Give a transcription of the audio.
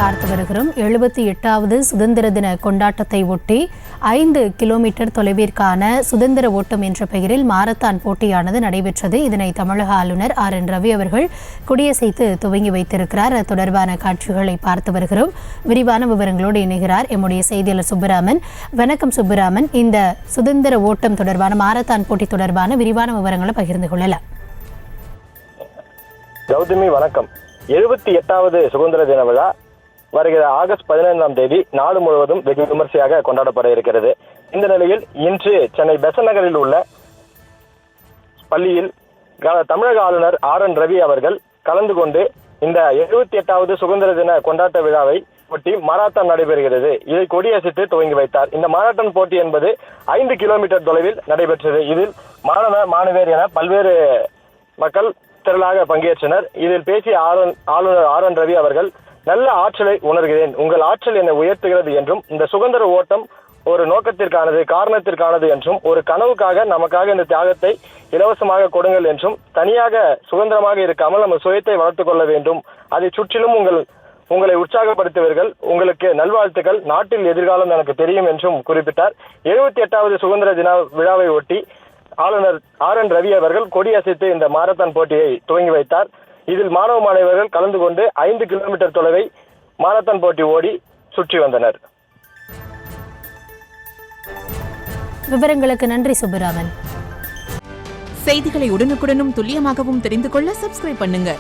பார்த்து வருகிறோம். 78வது சுதந்திர தின கொண்டாட்டத்தை ஒட்டி 5 கிலோமீட்டர் தொலைவிற்கான சுதந்திர ஓட்டம் என்ற பெயரில் மாரத்தான் போட்டியானது நடைபெற்றது. இதனை தமிழக ஆளுநர் RN ரவி அவர்கள் கொடியசைத்து துவங்கி வைத்திருக்கிறார். அது தொடர்பான காட்சிகளை பார்த்து வருகிறோம். விரிவான விவரங்களோடு இணைகிறார் எம்முடைய செய்தியாளர் சுப்பராமன். வணக்கம் சுப்பராமன், இந்த சுதந்திர ஓட்டம் தொடர்பான மாரத்தான் போட்டி தொடர்பான விரிவான விவரங்களை பகிர்ந்து கொள்ளலாம். கௌதமி வணக்கம். 78வது சுதந்திர தின விழா வருகிற ஆகஸ்ட் 15ஆம் தேதி நாடு முழுவதும் வெகு விமர்சையாக கொண்டாடப்பட இருக்கிறது. இந்த நிலையில் இன்று சென்னை பெசன்ட் நகரில் உள்ள பள்ளியில் தமிழக ஆளுநர் RN ரவி அவர்கள் கலந்து கொண்டு இந்த 78வது சுதந்திர தின கொண்டாட்ட விழாவை ஒட்டி மாரத்தான் நடைபெறுகிறது. இதை கொடியசைத்து துவங்கி வைத்தார். இந்த மாரத்தான் போட்டி என்பது 5 கிலோமீட்டர் தொலைவில் நடைபெற்றது. இதில் மாணவர் என பல்வேறு மக்கள் திரளாக பங்கேற்றனர். இதில் பேசிய ஆளுநர் RN ரவி அவர்கள், நல்ல ஆற்றலை உணர்கிறேன், உங்கள் ஆற்றல் என்னை உயர்த்துகிறது என்றும், இந்த சுதந்திர ஓட்டம் ஒரு நோக்கத்திற்கானது, காரணத்திற்கானது என்றும், ஒரு கனவுக்காக நமக்காக இந்த தியாகத்தை இலவசமாக கொடுங்கள் என்றும், தனியாக சுதந்திரமாக இருக்காமல் நம்ம சுயத்தை வளர்த்துக் கொள்ள வேண்டும், அதை சுற்றிலும் உங்களை உற்சாகப்படுத்துவீர்கள், உங்களுக்கு நல்வாழ்த்துக்கள், நாட்டில் எதிர்காலம் எனக்கு தெரியும் என்றும் குறிப்பிட்டார். 78வது சுதந்திர தின விழாவை ஒட்டி ஆளுநர் RN ரவி அவர்கள் கொடியசைத்து இந்த மாரத்தான் போட்டியை துவங்கி வைத்தார். இதில் மாணவர்கள் கலந்து கொண்டு 5 கிலோமீட்டர் தொலைவை மாரத்தான் போட்டி ஓடி சுற்றி வந்தனர். விவரங்களுக்கு நன்றி சுப்பராமன். செய்திகளை உடனுக்குடனும் துல்லியமாகவும் தெரிந்து கொள்ள சப்ஸ்கிரைப் பண்ணுங்க.